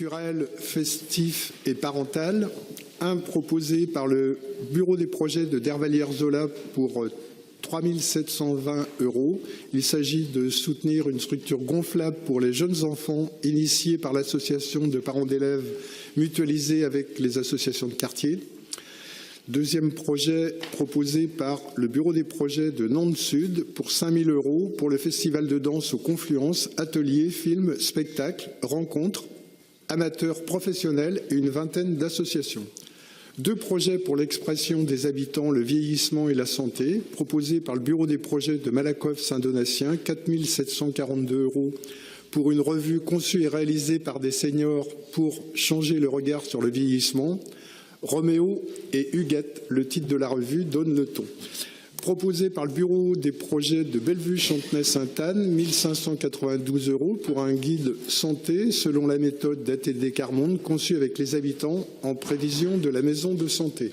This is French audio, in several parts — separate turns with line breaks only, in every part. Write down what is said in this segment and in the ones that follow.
culturel, festif et parental. Un proposé par le bureau des projets de Dervalières-Zola pour 3 720 €. Il s'agit de soutenir une structure gonflable pour les jeunes enfants initiée par l'association de parents d'élèves mutualisée avec les associations de quartier. Deuxième projet proposé par le bureau des projets de Nantes Sud pour 5 000 € pour le festival de danse aux Confluences, ateliers, films, spectacles, rencontres, amateurs professionnels et une vingtaine d'associations. Deux projets pour l'expression des habitants, le vieillissement et la santé, proposés par le bureau des projets de Malakoff-Saint-Donatien, 4 742 € pour une revue conçue et réalisée par des seniors pour changer le regard sur le vieillissement. Roméo et Huguette, le titre de la revue, donne le ton. Proposé par le bureau des projets de Bellevue-Chantenay-Sainte-Anne, 1 592 € pour un guide santé selon la méthode d'ATD Carmonde, conçu avec les habitants en prévision de la maison de santé.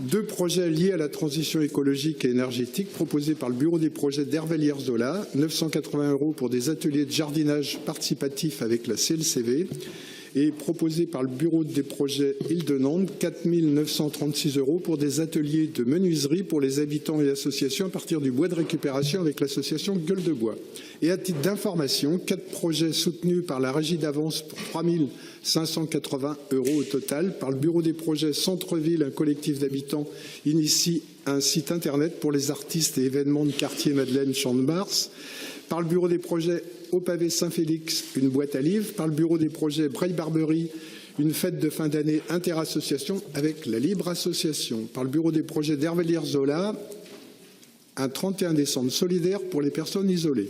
Deux projets liés à la transition écologique et énergétique proposés par le bureau des projets d'Hervalières-Zola, 980 € pour des ateliers de jardinage participatif avec la CLCV, et proposé par le bureau des projets Île-de-Nantes, 4 936 € pour des ateliers de menuiserie pour les habitants et associations à partir du bois de récupération avec l'association Gueule de Bois. Et à titre d'information, 4 projets soutenus par la régie d'avance pour 3 580 € au total. Par le bureau des projets Centre-Ville, un collectif d'habitants initie un site internet pour les artistes et événements de quartier Madeleine Champ de Mars. Par le bureau des projets Au Pavé Saint-Félix, une boîte à livres. Par le bureau des projets Breil-Barberie, une fête de fin d'année interassociation avec la Libre Association. Par le bureau des projets d'Hervalières-Zola, un 31 décembre solidaire pour les personnes isolées.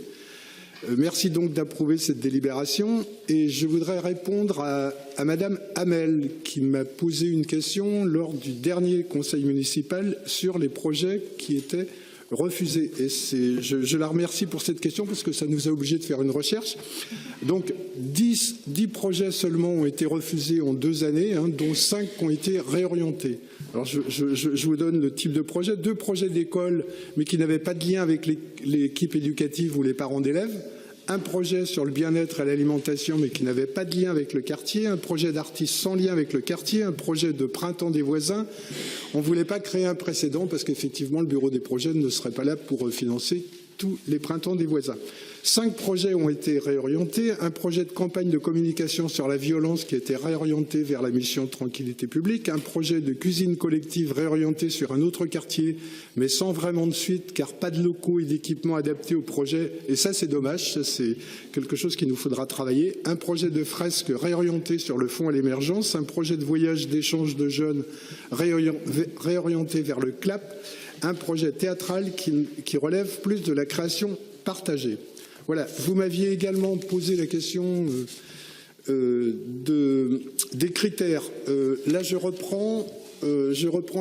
Merci donc d'approuver cette délibération. Et je voudrais répondre à Madame Hamel qui m'a posé une question lors du dernier conseil municipal sur les projets qui étaient refusé. Et je la remercie pour cette question parce que ça nous a obligés de faire une recherche. Donc 10 projets seulement ont été refusés en 2 années, dont 5 ont été réorientés. Alors je vous donne le type de projet. 2 projets d'école mais qui n'avaient pas de lien avec l'équipe éducative ou les parents d'élèves. Un projet sur le bien-être et l'alimentation mais qui n'avait pas de lien avec le quartier, un projet d'artistes sans lien avec le quartier, un projet de printemps des voisins. On ne voulait pas créer un précédent parce qu'effectivement le bureau des projets ne serait pas là pour financer tous les printemps des voisins. 5 projets ont été réorientés, un projet de campagne de communication sur la violence qui a été réorienté vers la mission Tranquillité publique, un projet de cuisine collective réorienté sur un autre quartier mais sans vraiment de suite car pas de locaux et d'équipements adaptés au projet et ça c'est dommage, ça c'est quelque chose qu'il nous faudra travailler, un projet de fresque réorienté sur le fonds à l'émergence, un projet de voyage d'échange de jeunes réorienté vers le CLAP, un projet théâtral qui relève plus de la création partagée. Voilà, vous m'aviez également posé la question des critères. Là, je reprends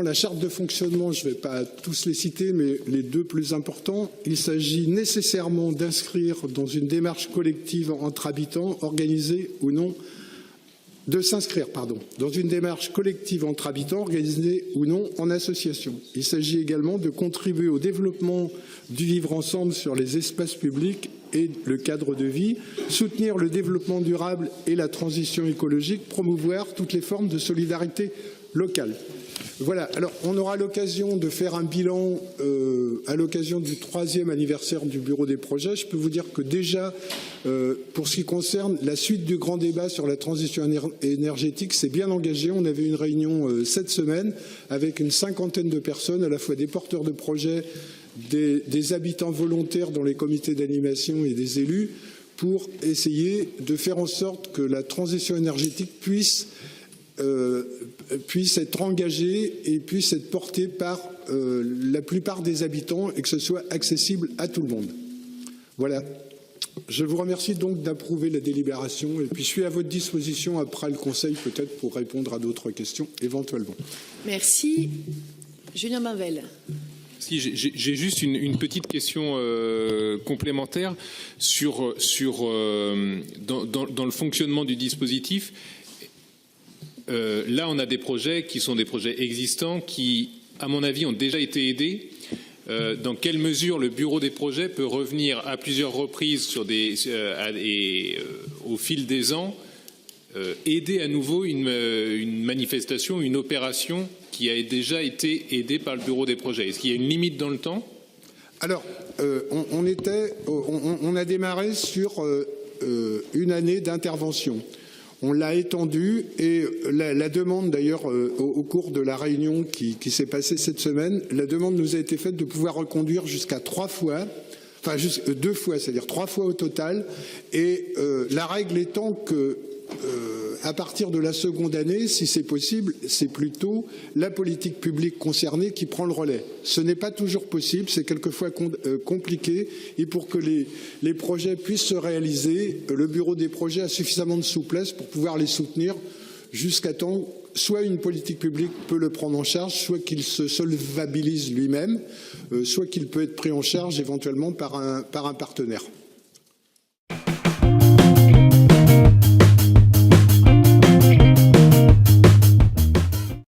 la charte de fonctionnement, je ne vais pas tous les citer, mais les 2 plus importants. Il s'agit nécessairement d'inscrire dans une démarche collective entre habitants, organisée ou non, dans une démarche collective entre habitants, organisée ou non en association. Il s'agit également de contribuer au développement du vivre ensemble sur les espaces publics et le cadre de vie, soutenir le développement durable et la transition écologique, promouvoir toutes les formes de solidarité locale. Voilà, alors on aura l'occasion de faire un bilan à l'occasion du 3e anniversaire du bureau des projets. Je peux vous dire que déjà, pour ce qui concerne la suite du grand débat sur la transition énergétique, c'est bien engagé. On avait une réunion cette semaine avec une 50aine de personnes, à la fois des porteurs de projets, des habitants volontaires dans les comités d'animation et des élus, pour essayer de faire en sorte que la transition énergétique puisse être engagée et puisse être portée par la plupart des habitants et que ce soit accessible à tout le monde. Voilà. Je vous remercie donc d'approuver la délibération et puis je suis à votre disposition après le Conseil peut-être pour répondre à d'autres questions éventuellement.
Merci. Julien Mainvel.
Si, j'ai juste une petite question complémentaire dans le fonctionnement du dispositif. Là, on a des projets qui sont des projets existants qui, à mon avis, ont déjà été aidés. Dans quelle mesure le bureau des projets peut revenir à plusieurs reprises sur au fil des ans aider à nouveau une manifestation, une opération qui a déjà été aidée par le bureau des projets? Est-ce qu'il y a une limite dans le temps?
Alors, on a démarré sur une année d'intervention. On l'a étendu et la demande, d'ailleurs, au cours de la réunion qui s'est passée cette semaine, la demande nous a été faite de pouvoir reconduire jusqu'à 3 fois, enfin jusqu'à 2 fois, c'est-à-dire 3 fois au total. Et la règle étant que à partir de la seconde année, si c'est possible, c'est plutôt la politique publique concernée qui prend le relais. Ce n'est pas toujours possible, c'est quelquefois compliqué. Et pour que les projets puissent se réaliser, le bureau des projets a suffisamment de souplesse pour pouvoir les soutenir jusqu'à temps, soit une politique publique peut le prendre en charge, soit qu'il se solvabilise lui-même, soit qu'il peut être pris en charge éventuellement par un partenaire.